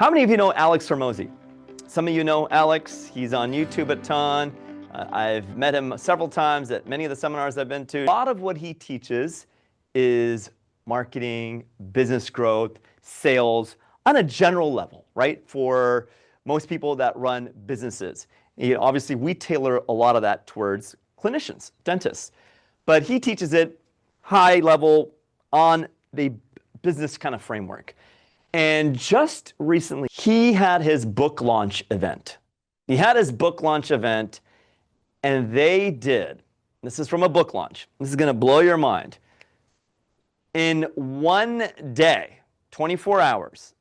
How many of you know Alex Hormozi? Some of you know Alex. He's on YouTube a ton. I've met him several times at many of the seminars I've been to. A lot of what he teaches is marketing, business growth, sales on a general level, right? For most people that run businesses. Obviously, we tailor a lot of that towards clinicians, dentists. But he teaches it high level on the business kind of framework. And just recently, he had his book launch event. He had his book launch event, and they did. This is from a book launch. This is going to blow your mind. In one day, 24 hours,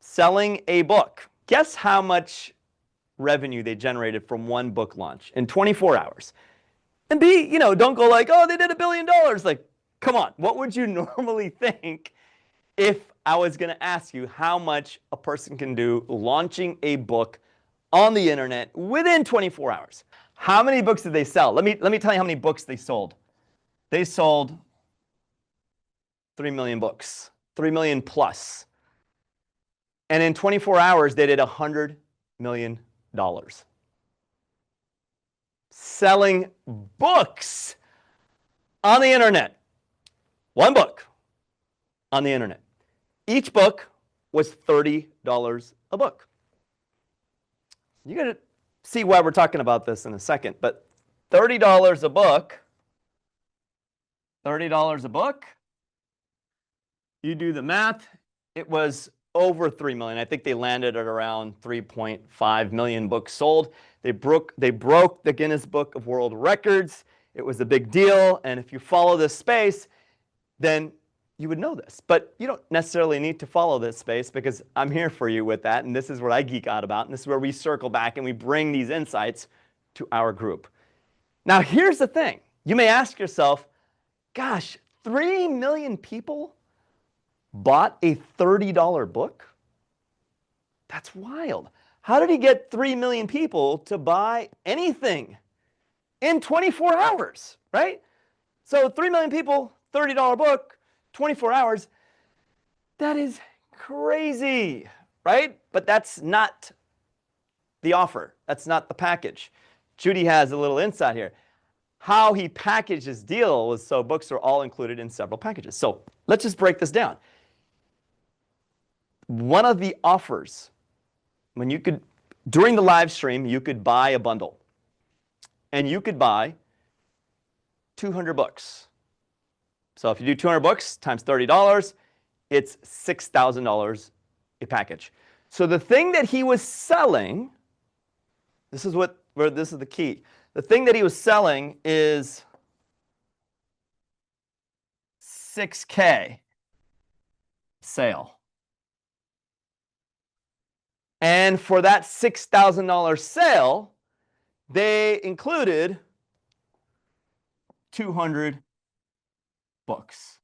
selling a book. Guess how much revenue they generated from one book launch in 24 hours? And don't go like, oh, they did $1 billion. Like, come on, what would you normally think if I was going to ask you how much a person can do launching a book on the internet within 24 hours? How many books did they sell? Let me tell you how many books they sold. They sold 3 million books, 3 million plus. And in 24 hours, they did $100 million. Selling books on the internet. One book on the internet. Each book was $30 a book. You're going to see why we're talking about this in a second, but $30 a book, $30 a book, you do the math, it was over 3 million. I think they landed at around 3.5 million books sold. They broke the Guinness Book of World Records. It was a big deal, and if you follow this space, then you would know this. But you don't necessarily need to follow this space because I'm here for you with that, and this is what I geek out about, and this is where we circle back and we bring these insights to our group. Now, here's the thing. You may ask yourself, gosh, 3 million people bought a $30 book? That's wild. How did he get 3 million people to buy anything in 24 hours, right? So 3 million people, $30 book, 24 hours, that is crazy, right? But that's not the offer. That's not the package. Judy has a little insight here. How he packaged his deal was so books are all included in several packages. So let's just break this down. One of the offers, during the live stream, you could buy a bundle. And you could buy 200 books. So if you do 200 books times $30, it's $6,000 a package. So the thing that he was selling, this is the key. The thing that he was selling is $6K sale. And for that $6,000 sale, they included 200 books.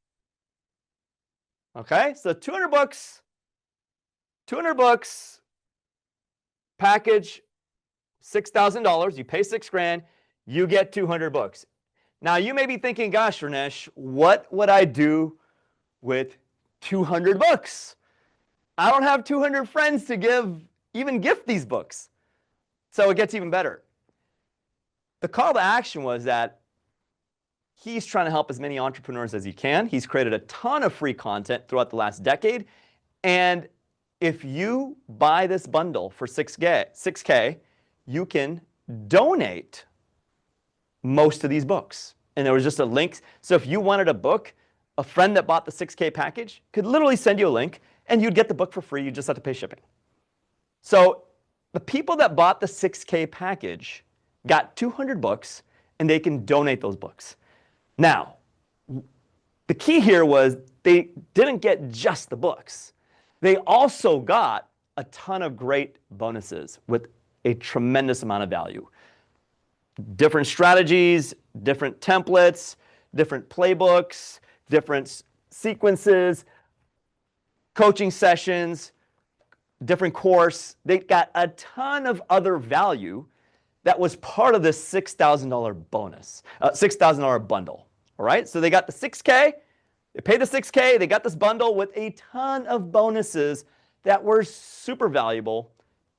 Okay, so 200 books, package, $6,000. You pay $6,000, you get 200 books. Now you may be thinking, gosh, Ranesh, what would I do with 200 books? I don't have 200 friends to even gift these books. So it gets even better. The call to action was that he's trying to help as many entrepreneurs as he can. He's created a ton of free content throughout the last decade. And if you buy this bundle for $6K, you can donate most of these books. And there was just a link. So if you wanted a book, a friend that bought the $6K package could literally send you a link, and you'd get the book for free. You just have to pay shipping. So the people that bought the $6K package got 200 books, and they can donate those books. Now, the key here was they didn't get just the books. They also got a ton of great bonuses with a tremendous amount of value. Different strategies, different templates, different playbooks, different sequences, coaching sessions, different course. They got a ton of other value that was part of this $6,000 bonus, $6,000 bundle. All right, so they got the 6K, they paid the 6K, they got this bundle with a ton of bonuses that were super valuable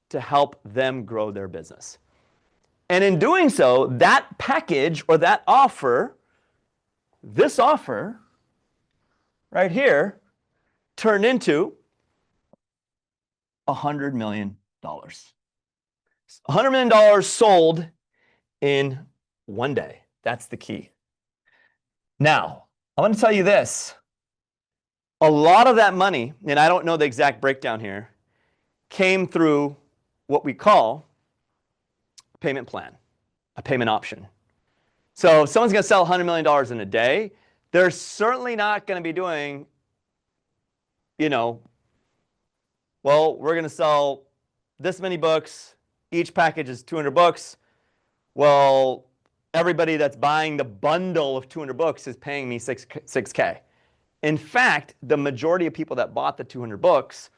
to help them grow their business. And in doing so, that package or that offer, this offer right here, turned into $100 million. $100 million sold in one day. That's the key. Now, I want to tell you this. A lot of that money, and I don't know the exact breakdown here, came through what we call a payment plan, a payment option. So if someone's going to sell $100 million in a day, they're certainly not going to be doing, well, we're going to sell this many books. Each package is 200 books. Well, everybody that's buying the bundle of 200 books is paying me $6K. In fact, the majority of people that bought the 200 books,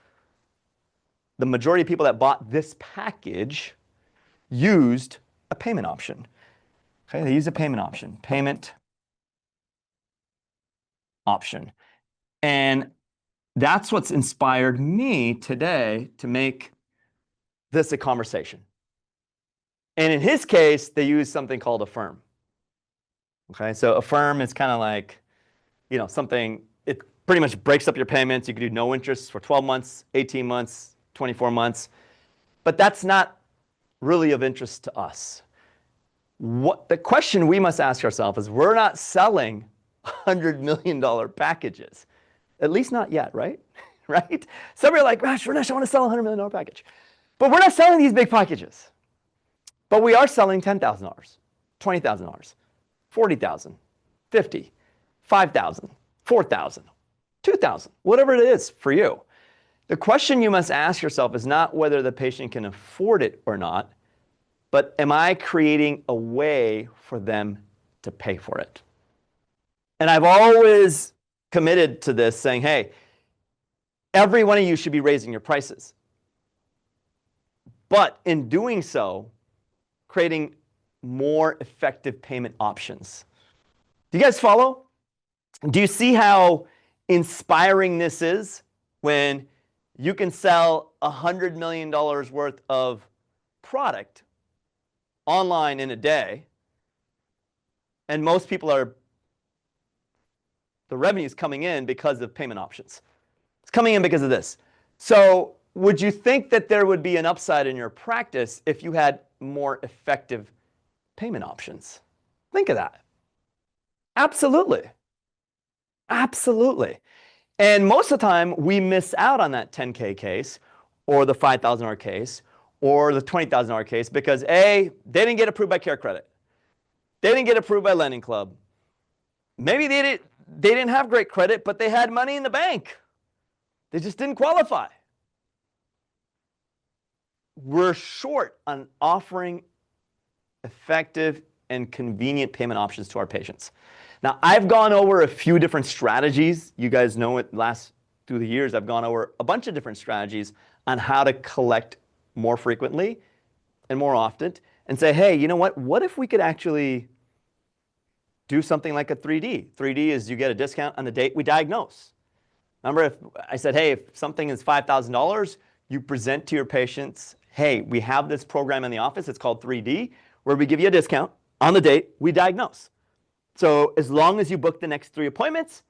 the majority of people that bought this package used a payment option. Okay, they used a payment option. Payment option. And that's what's inspired me today to make this a conversation. And in his case, they use something called Affirm. Okay, so Affirm is kind of like, something, it pretty much breaks up your payments. You can do no interest for 12 months, 18 months, 24 months. But that's not really of interest to us. What the question we must ask ourselves is, we're not selling $100 million packages. At least not yet, right? Right? Some are like, gosh, Ranesh, I want to sell a $100 million package. But we're not selling these big packages. But we are selling $10,000, $20,000, $40,000, $50,000, $5,000, $4,000, $2,000, whatever it is for you. The question you must ask yourself is not whether the patient can afford it or not, but am I creating a way for them to pay for it? And I've always committed to this, saying, hey, every one of you should be raising your prices. But in doing so, creating more effective payment options. Do you guys follow? Do you see how inspiring this is when you can sell $100 million worth of product online in a day, and most people the revenue is coming in because of payment options. It's coming in because of this. So would you think that there would be an upside in your practice if you had more effective payment options? Think of that. Absolutely. Absolutely. And most of the time, we miss out on that $10K case or the $5,000 case or the $20,000 case because A, they didn't get approved by CareCredit. They didn't get approved by Lending Club. Maybe they didn't have great credit, but they had money in the bank. They just didn't qualify. We're short on offering effective and convenient payment options to our patients. Now, I've gone over a few different strategies. You guys know it through the years, I've gone over a bunch of different strategies on how to collect more frequently and more often and say, hey, you know what? What if we could actually do something like a 3D? 3D is you get a discount on the date we diagnose. Remember, if I said, hey, if something is $5,000, you present to your patients, hey, we have this program in the office. It's called 3D, where we give you a discount on the date we diagnose. So as long as you book the next 3 appointments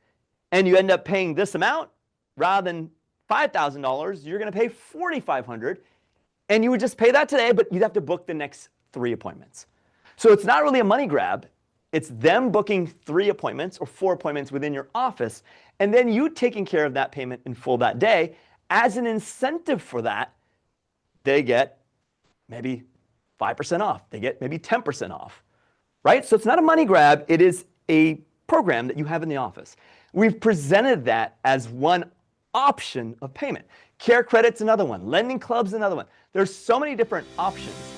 and you end up paying this amount, rather than $5,000, you're going to pay $4,500. And you would just pay that today, but you'd have to book the next 3 appointments. So it's not really a money grab. It's them booking 3 appointments or 4 appointments within your office, and then you taking care of that payment in full that day. As an incentive for that, they get maybe 5% off. They get maybe 10% off, right? So it's not a money grab. It is a program that you have in the office. We've presented that as one option of payment. CareCredit's another one. Lending Club's another one. There's so many different options.